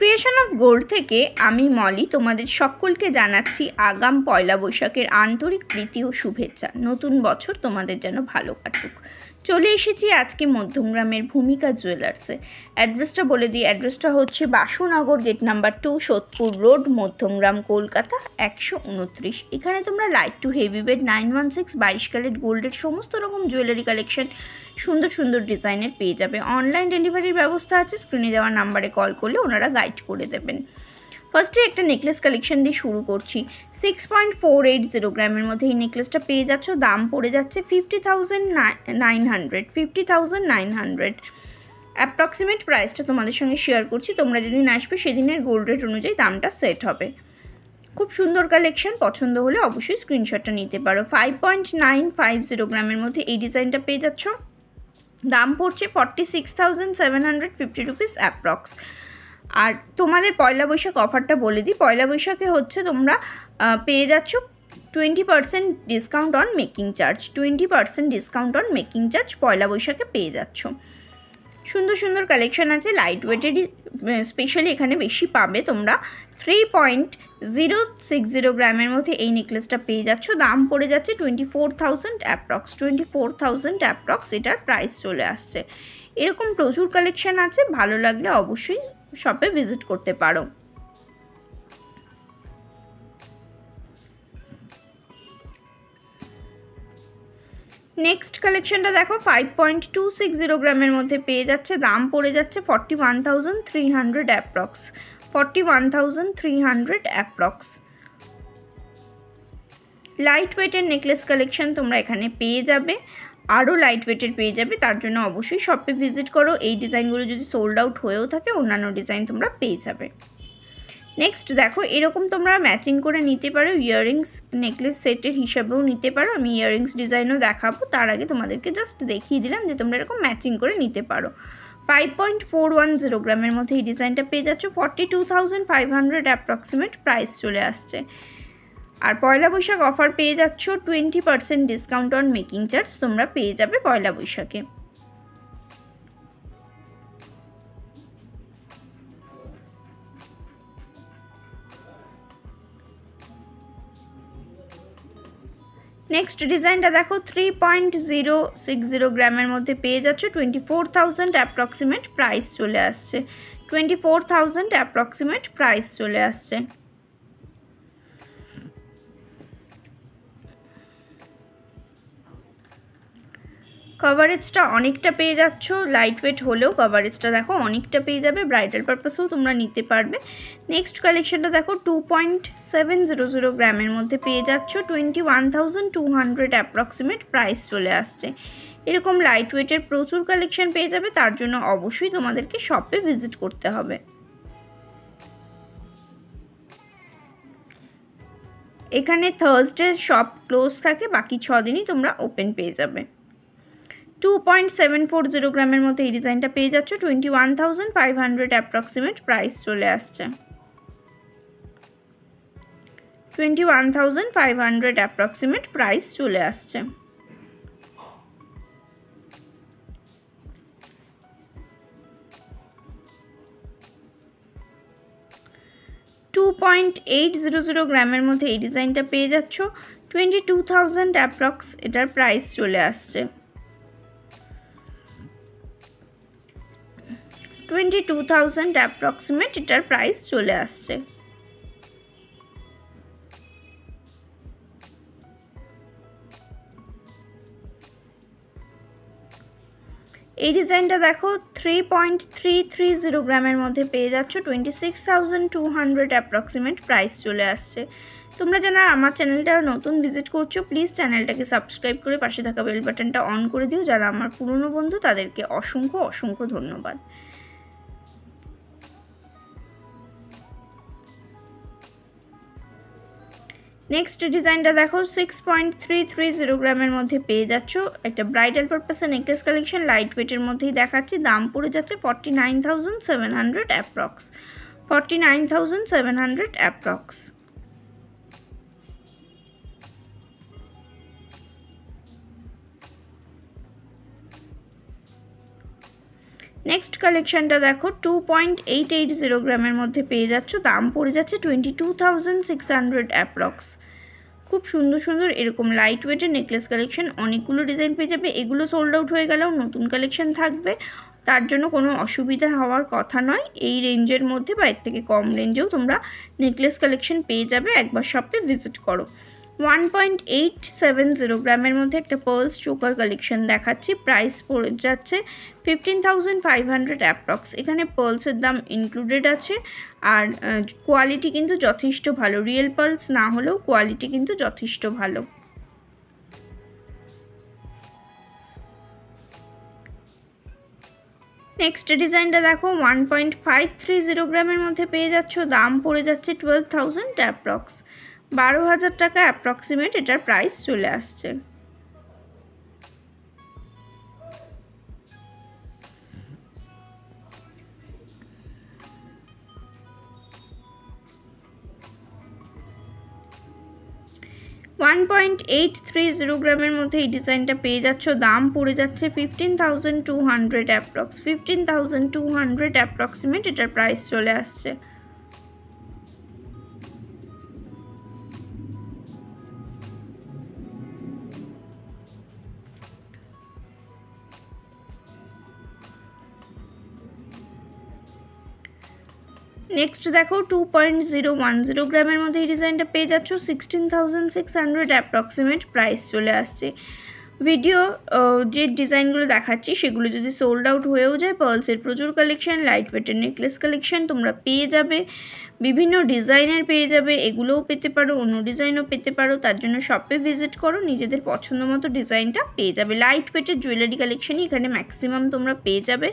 Creation of gold থেকে আমি মলি তোমাদের সকলকে জানাচ্ছি আগাম পয়লা বৈশাখের আন্তরিক প্রীতি ও শুভেচ্ছা। নতুন বছর তোমাদের যেন ভালো কাটুক। চলে এসেছি আজকে মধ্যমগ্রামের ভূমিকা জুয়েলার্সে। অ্যাড্রেসটা বলে দিই, অ্যাড্রেসটা হচ্ছে Basunagar gate number 2, Sodepur road, Madhyamgram, Kolkata 129। এখানে তোমরা light to heavy weight 916 22 carat গোল্ডের সমস্ত রকম জুয়েলারি কালেকশন সুন্দর সুন্দর ডিজাইনের পেয়ে যাবে। অনলাইন ডেলিভারির ব্যবস্থা আছে, স্ক্রিনে দেওয়া নাম্বারে কল করলে ওনারা গাইড করে দেবেন। ফার্স্টে একটা নেকলেস কালেকশন দিয়ে শুরু করছি। 6.480 গ্রামের মধ্যে এই নেকলেসটা পেয়ে যাচ্ছ। দাম পড়ে যাচ্ছে 50,900 অ্যাপ্রক্সিমেট প্রাইসটা তোমাদের সঙ্গে শেয়ার করছি। তোমরা যেদিন আসবে সেদিনের গোল্ড রেট অনুযায়ী দামটা সেট হবে। খুব সুন্দর কালেকশন, পছন্দ হলে অবশ্যই স্ক্রিনশটটা নিতে পারো। 5.950 গ্রামের মধ্যে এই ডিজাইনটা পেয়ে যাচ্ছ। দাম পড়ছে 46,750 রুপিস অ্যাপ্রক্স। আর তোমাদের পয়লা বৈশাখ অফারটা বলে দিই। পয়লা বৈশাখে হচ্ছে তোমরা পেয়ে যাচ্ছ 20% discount on making charge. 20% discount on making charge পয়লা বৈশাখে পেয়ে যাচ্ছ। সুন্দর সুন্দর কালেকশন আছে, লাইট ওয়েটেরই স্পেশালি এখানে বেশি পাবে তোমরা। 3.060 গ্রামের মধ্যে এই নেকলেসটা পেয়ে যাচ্ছ। দাম পড়ে যাচ্ছে 24,000 অ্যাপ্রক্স। 24,000 অ্যাপ্রক্স এটার প্রাইস চলে আসছে। এরকম প্রচুর কালেকশন আছে, ভালো লাগলে অবশ্যই শপে ভিজিট করতে পারো। নেক্সট কালেকশনটা দেখো, 5.260 গ্রামের মধ্যে পেয়ে যাচ্ছে। দাম পড়ে যাচ্ছে 41,300 অ্যাপ্রক্স। 41,300 অ্যাপ্রক্স। লাইট ওয়েটের নেকলেস কালেকশন তোমরা এখানে পেয়ে যাবে, আরও লাইট ওয়েটের পেয়ে যাবে। তার জন্য অবশ্যই শপে ভিজিট করো। এই ডিজাইনগুলো যদি সোল্ড আউট হয়েও থাকে, অন্যান্য ডিজাইন তোমরা পেয়ে যাবে। নেক্সট দেখো, এরকম তোমরা ম্যাচিং করে নিতে পারো, ইয়াররিংস নেকলেস সেটের হিসাবেও নিতে পারো। আমি ইয়াররিংস ডিজাইনও দেখাবো, তার আগে তোমাদেরকে জাস্ট দেখিয়ে দিলাম যে তোমরা এরকম ম্যাচিং করে নিতে পারো। 5.410 গ্রামের মধ্যে এই ডিজাইনটা পেয়ে যাচ্ছ। 42,500 অ্যাপ্রক্সিমেট প্রাইস চলে আসছে। আর পয়লা বৈশাখ অফার পেয়ে যাচ্ছ 20% ডিসকাউন্ট অন মেকিং চার্জ তোমরা পেয়ে যাবে পয়লা বৈশাখে। নেক্সট ডিজাইনটা দেখো, 3.060 গ্রামের মধ্যে পেয়ে যাচ্ছ। 24,000 অ্যাপ্রক্সিমেট প্রাইস চলে আসছে। 24,000 অ্যাপ্রক্সিমেট প্রাইস চলে আসছে। কভারেজটা অনেকটা পেয়ে যাচ্ছ, লাইট ওয়েট হলেও কভারেজটা দেখো অনেকটা পেয়ে যাবে। ব্রাইডাল পারপাসেও তোমরা নিতে পারবে। নেক্সট কালেকশনটা দেখো, 2.700 গ্রামের মধ্যে পেয়ে যাচ্ছ। 21,200 অ্যাপ্রক্সিমেট প্রাইস চলে আসছে। এরকম লাইট ওয়েটের প্রচুর কালেকশন পেয়ে যাবে, তার জন্য অবশ্যই তোমাদেরকে শপে ভিজিট করতে হবে। এখানে থার্সডে শপ ক্লোজ থাকে, বাকি 6 দিনই তোমরা ওপেন পেয়ে যাবে। 2.740 গ্রামের মধ্যে এই ডিজাইনটা পেয়ে যাচ্ছ। 21,500 অ্যাপ্রক্সিমেট প্রাইস চলে আসছে। 21,500 অ্যাপ্রক্সিমেট প্রাইস চলে আসছে। 2.800 গ্রামের মধ্যে এই ডিজাইনটা পেয়ে যাচ্ছ। 22,000 অ্যাপ্রক্স এটার প্রাইস চলে আসছে। 22,000 অ্যাপ্রক্সিমেট এটার প্রাইস চলে আসছে। এই ডিজাইনটা দেখো, 3.330 গ্রামের মধ্যে পেয়ে যাচ্ছ। 26,200 অ্যাপ্রক্সিমেট প্রাইস চলে আসছে। তোমরা যারা আমার চ্যানেলটা নতুন ভিজিট করছো, প্লিজ চ্যানেলটাকে সাবস্ক্রাইব করে পাশে থাকা বেল বাটনটা অন করে দিও। যারা আমার পুরনো বন্ধু তাদেরকে অসংখ্য অসংখ্য ধন্যবাদ। নেক্সট ডিজাইনটা দেখো, 6.330 গ্রামের মধ্যে পেয়ে যাচ্ছ। একটা ব্রাইডাল পারপাসে নেকলেস কালেকশন, লাইট ওয়েটের মধ্যেই দেখাচ্ছি। দাম পড়ে যাচ্ছে 49,700 অ্যাপ্রক্স। 49,700 অ্যাপ্রক্স। নেক্সট কালেকশনটা দেখো 2.880 গ্রামের মধ্যে পেয়ে যাচ্ছ, দাম পড়ে যাচ্ছে 22,600 অ্যাপ্রক্স। খুব সুন্দর সুন্দর এরকম লাইট ওয়েটের নেকলেস কালেকশন, অনেকগুলো ডিজাইন পেয়ে যাবে। এগুলো সোল্ড আউট হয়ে গেলেও নতুন কালেকশন থাকবে, তার জন্য কোনো অসুবিধা হওয়ার কথা নয়। এই রেঞ্জের মধ্যে বা এর থেকে কম রেঞ্জেও তোমরা নেকলেস কালেকশন পেয়ে যাবে, একবার শপে ভিজিট করো। 1.870 গ্রামের মধ্যে একটা পার্লস চোকার কালেকশন দেখাচ্ছি, প্রাইস পড়ে যাচ্ছে 15,500 অ্যাপ্রক্স। এখানে পার্লসের দাম ইনক্লুডেড আছে, আর কোয়ালিটি কিন্তু যথেষ্ট ভালো, রিয়েল পার্লস না হলেও কোয়ালিটি কিন্তু যথেষ্ট ভালো। নেক্সট ডিজাইনটা দেখো 1.530 গ্রামের মধ্যে পেয়ে যাচ্ছ, দাম পড়ে যাচ্ছে 12,000 অ্যাপ্রক্স, 12,000 টাকা অ্যাপ্রক্সিমেট এটার প্রাইস চলে আসছে। ওয়ান 1.830 গ্রামের মধ্যে এই ডিজাইনটা পেয়ে যাচ্ছ, দাম পড়ে যাচ্ছে 15,200 অ্যাপ্রক্স, 15,200 অ্যাপ্রক্সিমেট এটার প্রাইস চলে আসছে। নেক্সট দেখো 2.010 গ্রামের মধ্যে এই ডিজাইনটা পেয়ে যাচ্ছ, 16,600 অ্যাপ্রক্সিমেট প্রাইস চলে আসছে। ভিডিও যে ডিজাইনগুলো দেখাচ্ছি সেগুলো যদি সোল্ড আউট হয়েও যায়, পার্লসের প্রচুর কালেকশন, লাইট ওয়েটের নেকলেস কালেকশন তোমরা পেয়ে যাবে, বিভিন্ন ডিজাইনের পেয়ে যাবে, এগুলোও পেতে পারো, অন্য ডিজাইনও পেতে পারো, তার জন্য শপে ভিজিট করো, নিজেদের পছন্দ মতো ডিজাইনটা পেয়ে যাবে। লাইট ওয়েটের জুয়েলারি কালেকশনই এখানে ম্যাক্সিমাম তোমরা পেয়ে যাবে।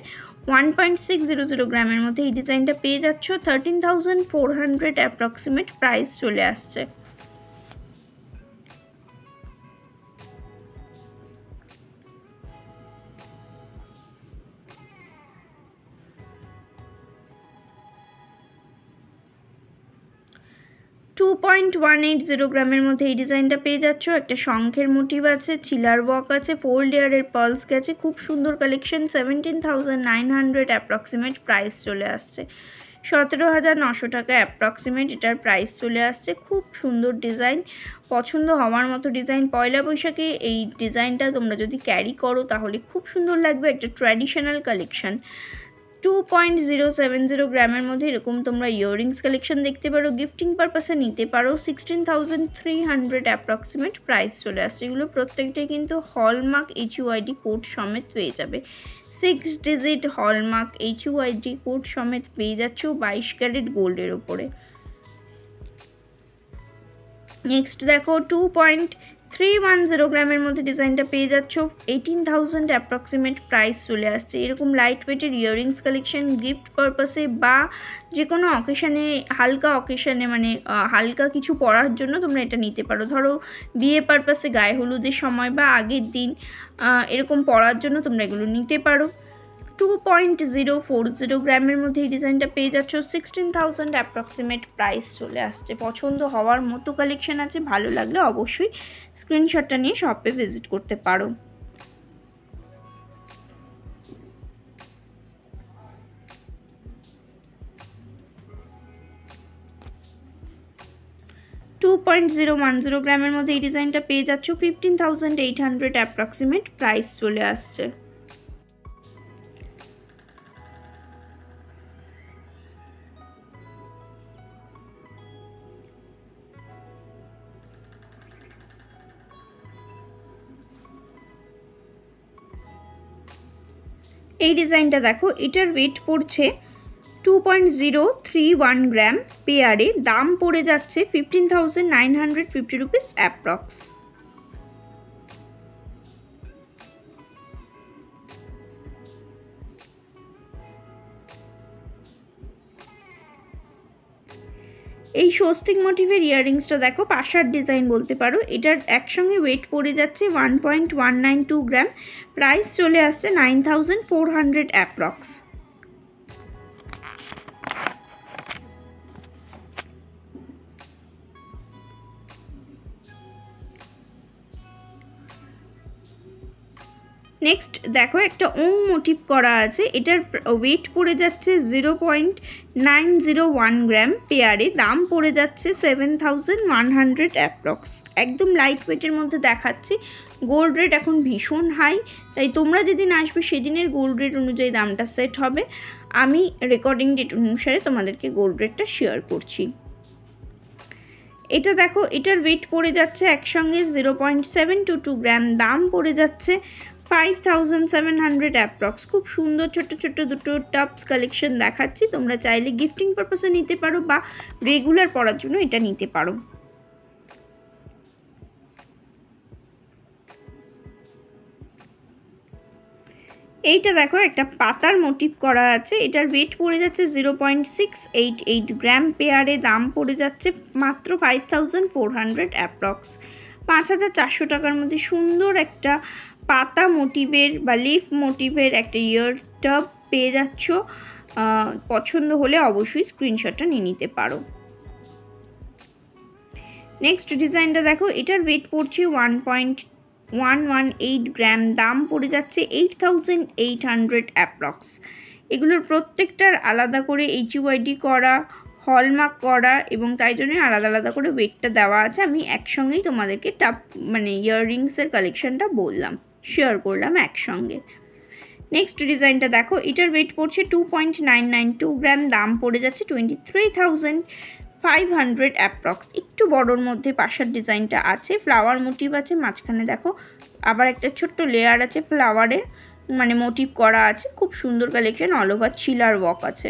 1.600 গ্রামের মধ্যে এই ডিজাইনটা পেয়ে যাচ্ছ, 13,400 অ্যাপ্রক্সিমেট প্রাইস চলে আসছে। টু 2.180 গ্রামের মধ্যে এই ডিজাইনটা পেয়ে যাচ্ছ, একটা শঙ্খের মোটিভ আছে, চিলার ওয়ার্ক আছে, 4 লেয়ারের পার্লস গেছে, খুব সুন্দর কালেকশন। 17,900 অ্যাপ্রক্সিমেট প্রাইস চলে আসছে, 17,900 টাকা অ্যাপ্রক্সিমেট এটার প্রাইস চলে আসছে। খুব সুন্দর ডিজাইন, পছন্দ হওয়ার মতো ডিজাইন। পয়লা বৈশাখে এই ডিজাইনটা তোমরা যদি ক্যারি করো তাহলে খুব সুন্দর লাগবে, একটা ট্র্যাডিশনাল কালেকশন। 2.070 গ্রামের মধ্যে এরকম তোমরা ইয়াররিংস কালেকশন দেখতে পারো, গিফটিং পারপাসে নিতে পারো। 16,300 অ্যাপ্রক্সিমেট প্রাইস চলে আসছে। এগুলো প্রত্যেকটাই কিন্তু হলমার্ক HUID কোড সমেত পেয়ে যাবে, 6 ডিজিট হলমার্ক HUID কোড সমেত পেয়ে যাচ্ছ 22 ক্যারেট গোল্ডের ওপরে। নেক্সট দেখো 2.310 গ্রামের মধ্যে ডিজাইনটা পেয়ে যাচ্ছ, 18,000 অ্যাপ্রক্সিমেট প্রাইস চলে আসছে। এরকম লাইট ওয়েটের ইয়াররিংস কালেকশন গিফট পারপাসে বা যে কোনো অকেশানে, হালকা অকেশানে মানে হালকা কিছু পরার জন্য তোমরা এটা নিতে পারো। ধরো বিয়ে পারপাসে, গায়ে হলুদের সময় বা আগের দিন এরকম পরার জন্য তোমরা এগুলো নিতে পারো। 2.040 গ্রামের মধ্যে এই ডিজাইনটা পেয়ে যাচ্ছ, 16,000 অ্যাপ্রক্সিমেট প্রাইস চলে আসছে। পছন্দ হওয়ার মতো কালেকশন আছে, ভালো লাগলে অবশ্যই স্ক্রিনশটটা নিয়ে শপে ভিজিট করতে পারো। টু 2.010 গ্রামের মধ্যে এই ডিজাইনটা পেয়ে যাচ্ছ, 15,800 অ্যাপ্রক্সিমেট প্রাইস চলে আসছে। এই ডিজাইনটা দেখো, এটার ওয়েট পড়ছে 2.031 গ্রাম পেয়ারে, দাম পড়ে যাচ্ছে 15,950 রুপিস অ্যাপ্রক্স। এই স্বস্তিক মোটিভের ইয়াররিংসটা দেখো, পাশার ডিজাইন বলতে পারো, এটার একসঙ্গে ওয়েট পড়ে যাচ্ছে 1.192 গ্রাম, প্রাইস চলে আসছে 9,400 অ্যাপ্রক্স। নেক্সট দেখো একটা ওং মোটিভ করা আছে, এটার ওয়েট পড়ে যাচ্ছে 0.901 গ্রাম পেয়ারে, দাম পড়ে যাচ্ছে 7100 অ্যাপ্রক্স। একদম লাইট ওয়েটের মধ্যে দেখাচ্ছি। গোল্ড রেট এখন ভীষণ হাই, তাই তোমরা যেদিন আসবে সেদিনের গোল্ড রেট অনুযায়ী দামটা সেট হবে। আমি রেকর্ডিং ডেট অনুসারে তোমাদেরকে গোল্ড রেটটা শেয়ার করছি। এটা দেখো, এটার ওয়েট পড়ে যাচ্ছে একসঙ্গে 0.722 গ্রাম, দাম পড়ে যাচ্ছে 5700 অ্যাপ্রক্স। খুব সুন্দর ছোট ছোট দুটো টপস কালেকশন দেখাচ্ছি, তোমরা চাইলে গিফটিং পারপাসে নিতে পারো বা রেগুলার পরার জন্য এটা নিতে পারো। এইটা দেখো একটা পাতার মোটিভ করা আছে, এটার ওয়েট পড়ে যাচ্ছে 0.688 গ্রাম পেয়ারে, দাম পড়ে যাচ্ছে মাত্র 5400 অ্যাপ্রক্স। 5400 টাকার মধ্যে সুন্দর একটা পাতা মোটিভের বা লিফ মোটিভের একটা ইয়ার টপ পেয়ে যাচ্ছ। পছন্দ হলে অবশ্যই স্ক্রিনশটটা নিয়ে নিতে পারো। নেক্সট ডিজাইনটা দেখো, এটার ওয়েট পড়ছে 1.118 গ্রাম, দাম পড়ে যাচ্ছে 8800 অ্যাপ্রক্স। এগুলোর প্রত্যেকটার আলাদা করে HUID করা, হলমার্ক করা এবং তাই জন্য আলাদা আলাদা করে ওয়েটটা দেওয়া আছে। আমি একসঙ্গেই তোমাদেরকে ইয়াররিংসের কালেকশনটা বললাম, শেয়ার করলাম একসঙ্গে। নেক্সট ডিজাইনটা দেখো, এটার ওয়েট পড়ছে 2.992 গ্রাম, দাম পড়ে যাচ্ছে 23,500 অ্যাপ্রক্স। একটু বড়োর মধ্যে পাশার ডিজাইনটা আছে, ফ্লাওয়ার মোটিভ আছে, মাঝখানে দেখো আবার একটা ছোট্ট লেয়ার আছে ফ্লাওয়ারের মোটিভ করা আছে। খুব সুন্দর collection, all over chiller work আছে।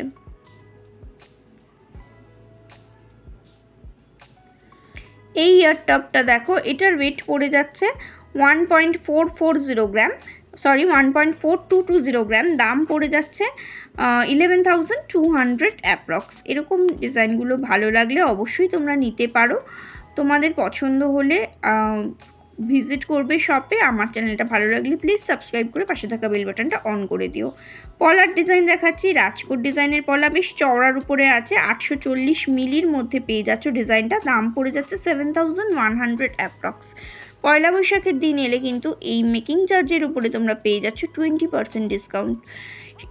এই ইয়ার টপটা দেখো, এটার ওয়েট পড়ে যাচ্ছে 1.440 গ্রাম, 1.4220 গ্রাম, দাম পড়ে যাচ্ছে 11,200 অ্যাপ্রক্স। এরকম ডিজাইনগুলো ভালো লাগলে অবশ্যই তোমরা নিতে পারো। তোমাদের পছন্দ হলে ভিজিট করবে শপে। আমার চ্যানেলটা ভালো লাগলে প্লিজ সাবস্ক্রাইব করে পাশে থাকা বেল বাটনটা অন করে দিও। পলার ডিজাইন দেখাচ্ছি, রাজকোট ডিজাইনের পলা, বেশ চওড়ার উপরে আছে, 840 মিলির মধ্যে পেয়ে যাচ্ছ ডিজাইনটা, দাম পড়ে যাচ্ছে 7100 অ্যাপ্রক্স। পয়লা বৈশাখের দিন এলে কিন্তু এই মেকিং চার্জের উপরে তোমরা পেয়ে যাচ্ছ 20% ডিসকাউন্ট।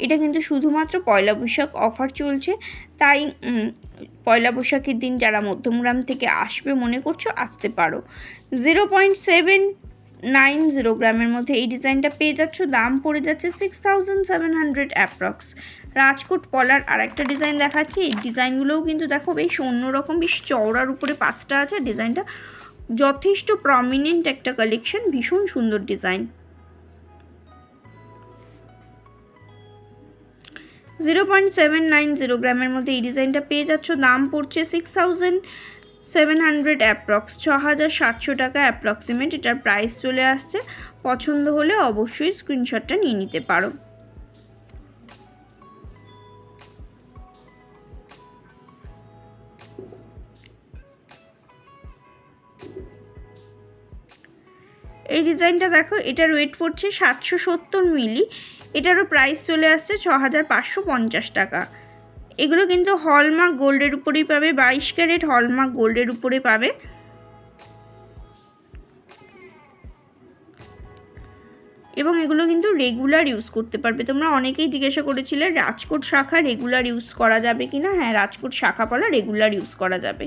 এটা কিন্তু শুধুমাত্র পয়লা বৈশাখ অফার চলছে, তাই পয়লা বৈশাখের দিন যারা মধ্যমগ্রাম থেকে আসবে মনে করছো আসতে পারো। 0.790 গ্রামের মধ্যে এই ডিজাইনটা পেয়ে যাচ্ছ, দাম পড়ে যাচ্ছে 6700 অ্যাপ্রক্স। রাজকোট পলার আর একটা ডিজাইন দেখাচ্ছি, এই ডিজাইনগুলোও কিন্তু দেখো বেশ অন্যরকম, বেশ চওড়ার উপরে পাতটা আছে, ডিজাইনটা যথেষ্ট প্রমিনেন্ট একটা কালেকশন, ভীষণ সুন্দর ডিজাইন। 0.790 গ্রামের মধ্যে এই ডিজাইনটা পেয়ে যাচ্ছ, দাম পড়ছে 6700 অ্যাপ্রক্স, 6700 টাকা অ্যাপ্রক্সিমেট এটার প্রাইস চলে আসছে। পছন্দ হলে অবশ্যই স্ক্রিনশটটা নিয়ে নিতে পারো। এই ডিজাইনটা দেখো, এটার ওয়েট পড়ছে 770 মিলি, এটারও প্রাইস চলে আসছে 6550 টাকা। এগুলো কিন্তু হলমার্ক গোল্ডের উপরেই পাবে, 22 ক্যারেট হলমার্ক গোল্ডের উপরে পাবে। এবং এগুলো কিন্তু রেগুলার ইউজ করতে পারবে তোমরা। অনেকেই জিজ্ঞাসা করেছিলে রাজকোট শাখা রেগুলার ইউজ করা যাবে কি না। হ্যাঁ, রাজকোট শাখা পলা রেগুলার ইউজ করা যাবে।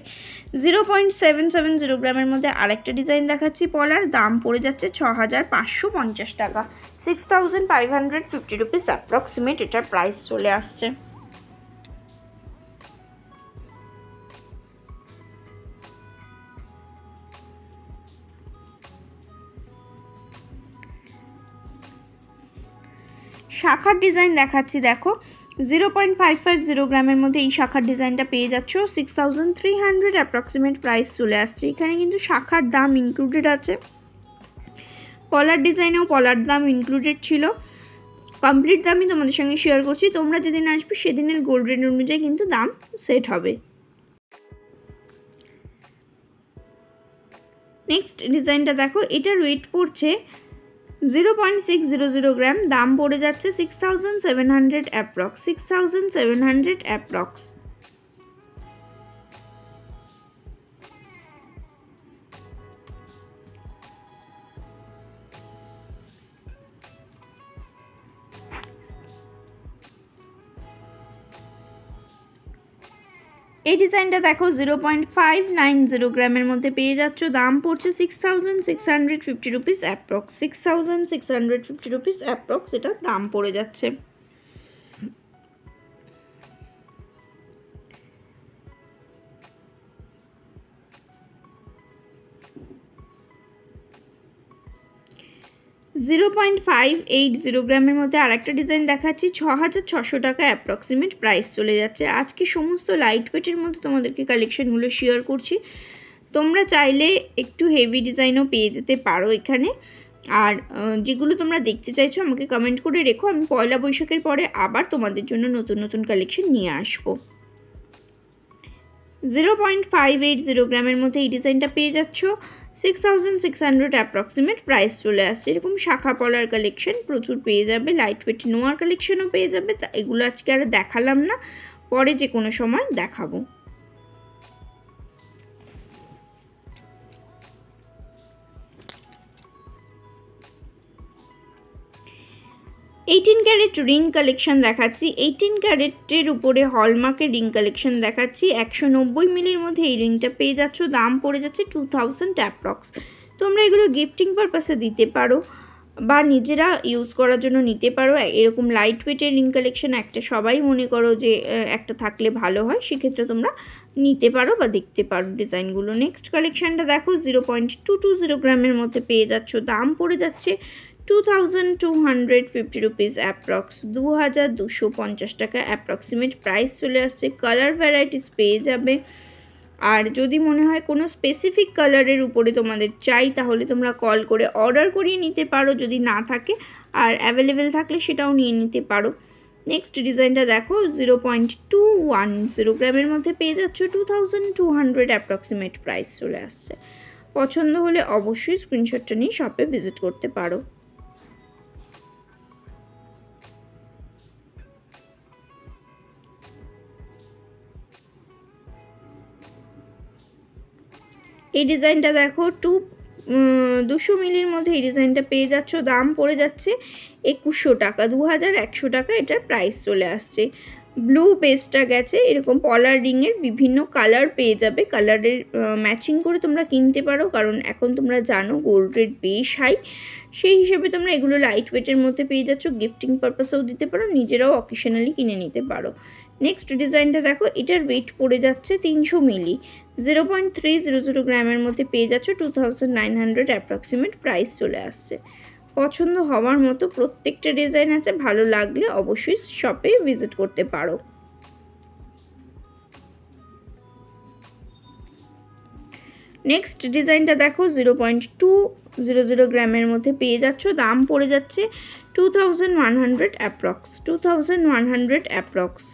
0.770 গ্রামের মধ্যে আরেকটা ডিজাইন দেখাচ্ছি পলার, দাম পড়ে যাচ্ছে 6550 টাকা, 6550 রুপিস অ্যাপ্রক্সিমেট এটার প্রাইস চলে আসছে। শাখার ডিজাইন দেখাচ্ছি দেখো, 0.550 গ্রামের মধ্যে এই শাখার ডিজাইনটা পেয়ে যাচ্ছ, 6300 অ্যাপ্রক্সিমেট প্রাইস চলে আসছে। এখানে কিন্তু শাখার দাম ইনক্লুডেড আছে, পলার ডিজাইনেও পলার দাম ইনক্লুডেড ছিল। কমপ্লিট দামই তোমাদের সঙ্গে শেয়ার করছি, তোমরা যেদিন আসবে সেদিনের গোল্ড রেট অনুযায়ী কিন্তু দাম সেট হবে। নেক্সট ডিজাইনটা দেখো, এটার ওয়েট পড়ছে 0.600 গ্রাম, দাম পড়ে যাচ্ছে 6700 অ্যাপ্রক্স, 6700 অ্যাপ্রক্স। এই ডিজাইনটা দেখো 0.590 গ্রামের মধ্যে পেয়ে যাচ্ছ, দাম পড়ছে 6650 রুপিস অ্যাপ্রক্স, 6650 রুপিস অ্যাপ্রক্স এটা দাম পড়ে যাচ্ছে। 0.580 গ্রামের মধ্যে আর একটা ডিজাইন দেখাচ্ছি, 6600 টাকা অ্যাপ্রক্সিমেট প্রাইস চলে যাচ্ছে। আজকে সমস্ত লাইট ওয়েটের মধ্যে তোমাদেরকে কালেকশনগুলো শেয়ার করছি, তোমরা চাইলে একটু হেভি ডিজাইনও পেয়ে যেতে পারো এখানে। আর যেগুলো তোমরা দেখতে চাইছো আমাকে কমেন্ট করে রেখো, আমি পয়লা বৈশাখের পরে আবার তোমাদের জন্য নতুন নতুন কালেকশন নিয়ে আসবো। 0.580 গ্রামের মধ্যে এই ডিজাইনটা পেয়ে যাচ্ছ, 6600 অ্যাপ্রক্সিমেট প্রাইস চলে আসছে। এরকম শাখা পলার কালেকশন প্রচুর পেয়ে যাবে, লাইট ওয়েট নোয়ার কালেকশনও পেয়ে যাবে। তা এগুলো আজকে আর দেখালাম না, পরে যে কোনো সময় দেখাবো। এইটিন ক্যারেট রিং কালেকশন দেখাচ্ছি, 18 ক্যারেটের উপরে হলমার্কের রিং কালেকশন দেখাচ্ছি। 190 মিলির মধ্যে এই রিংটা পেয়ে যাচ্ছ, দাম পড়ে যাচ্ছে 2000 অ্যাপ্রক্স। তোমরা এগুলো গিফটিং পারপাসে দিতে পারো বা নিজেরা ইউজ করার জন্য নিতে পারো। এরকম লাইট ওয়েটের রিং কালেকশন একটা সবাই মনে করো যে একটা থাকলে ভালো হয়, সেক্ষেত্রে তোমরা নিতে পারো বা দেখতে পারো ডিজাইনগুলো। নেক্সট কালেকশানটা দেখো, 0.220 গ্রামের মধ্যে পেয়ে যাচ্ছ, দাম পড়ে যাচ্ছে 2250 রুপিস অ্যাপ্রক্স, 2250 টাকা অ্যাপ্রক্সিমেট প্রাইস চলে আসছে। কালার ভ্যারাইটিস পেয়ে যাবে, আর যদি মনে হয় কোনো স্পেসিফিক কালারের উপরে তোমাদের চাই তাহলে তোমরা কল করে অর্ডার করিয়ে নিতে পারো, যদি না থাকে আর অ্যাভেলেবেল থাকলে সেটাও নিয়ে নিতে পারো। নেক্সট ডিজাইনটা দেখো, 0.210 গ্রামের মধ্যে পেয়ে যাচ্ছ, 2200 অ্যাপ্রক্সিমেট প্রাইস চলে আসছে। পছন্দ হলে অবশ্যই স্ক্রিনশটটা নিয়ে শপে ভিজিট করতে পারো। এই ডিজাইনটা দেখো, 200 মিলির মধ্যে এই ডিজাইনটা পেয়ে যাচ্ছ, দাম পড়ে যাচ্ছে 2100 টাকা, 2100 টাকা এটার প্রাইস চলে আসছে। ব্লু বেসটা গেছে, এরকম পলার রিংয়ের বিভিন্ন কালার পেয়ে যাবে, কালারের ম্যাচিং করে তোমরা কিনতে পারো, কারণ এখন তোমরা জানো গোল্ড রেট বেশ হাই, সেই হিসেবে তোমরা এগুলো লাইট ওয়েটের মধ্যে পেয়ে যাচ্ছ, গিফটিং পারপাসেও দিতে পারো, নিজেরাও অকেশনালি কিনে নিতে পারো। নেক্সট ডিজাইনটা দেখো, এটার ওয়েট পড়ে যাচ্ছে 300 মিলি, 0.300 গ্রামের মধ্যে পেয়ে যাচ্ছ, 2900 অ্যাপ্রক্সিমেট প্রাইস চলে আসছে। পছন্দ হওয়ার মতো প্রত্যেকটা ডিজাইন আছে, ভালো লাগলে অবশ্যই শপে ভিজিট করতে পারো। নেক্সট ডিজাইনটা দেখো, 0.200 গ্রামের মধ্যে পেয়ে যাচ্ছ, দাম পড়ে যাচ্ছে 2100 অ্যাপ্রক্স, 2100 অ্যাপ্রক্স।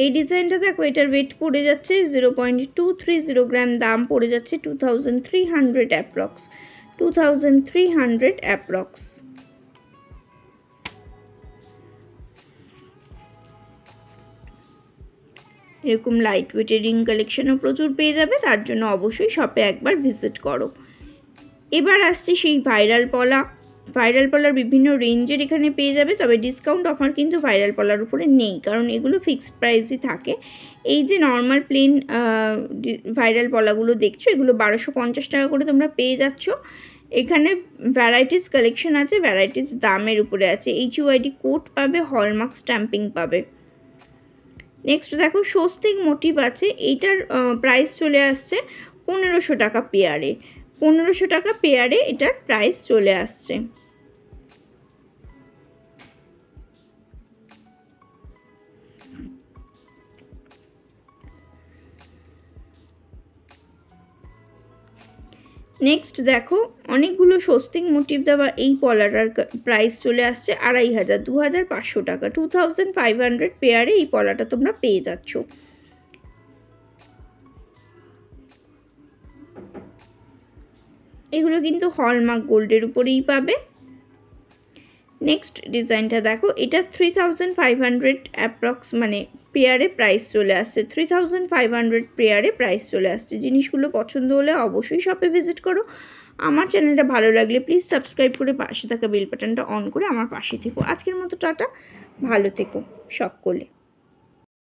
এই ডিজাইনটা দেখো, এটার ওয়েট পড়ে যাচ্ছে 0.230 গ্রাম, দাম পড়ে যাচ্ছে 2300 অ্যাপ্রক্স, 2300 অ্যাপ্রক্স। এরকম লাইট ওয়েটের রিং কালেকশনও প্রচুর পেয়ে যাবে, তার জন্য অবশ্যই শপে একবার ভিজিট করো। এবার আসছে সেই ভাইরাল পলার বিভিন্ন রেঞ্জের এখানে পেয়ে যাবে, তবে ডিসকাউন্ট অফার কিন্তু ভাইরাল পলার উপরে নেই, কারণ এগুলো ফিক্সড প্রাইসই থাকে। এই যে নর্মাল প্লেন ভাইরাল পলাগুলো দেখছো, এগুলো 1250 টাকা করে তোমরা পেয়ে যাচ্ছ। এখানে ভ্যারাইটিস কালেকশন আছে, ভ্যারাইটিস দামের উপরে আছে, HUID কোড পাবে, হলমার্ক স্ট্যাম্পিং পাবে। নেক্সট দেখো, স্বস্তিক মোটিভ আছে, এইটার প্রাইস চলে আসছে 1500 টাকা পেয়ারে, 1500 টাকা পেয়ারে এটার প্রাইস চলে আসছে। নেক্সট দেখো, অনেকগুলো স্বস্তিক মোটিভ দেওয়া এই পলাটার প্রাইস চলে আসছে 2500, 2500 টাকা, 2500 পেয়ারে এই পলাটা তোমরা পেয়ে যাচ্ছ। এগুলো কিন্তু হলমার্ক গোল্ডের উপরেই পাবে। নেক্সট ডিজাইনটা দেখো, এটা 3500 অ্যাপ্রক্স মানে পেয়ারে প্রাইস চলে আসছে, 3500 পেয়ারে প্রাইস চলে আসছে। জিনিসগুলো পছন্দ হলে অবশ্যই শপে ভিজিট করো। আমার চ্যানেলটা ভালো লাগলে প্লিজ সাবস্ক্রাইব করে পাশে থাকা বেল বাটনটা অন করে আমার পাশে থেকো। আজকের মতো টাটা, ভালো থেকো সকলে।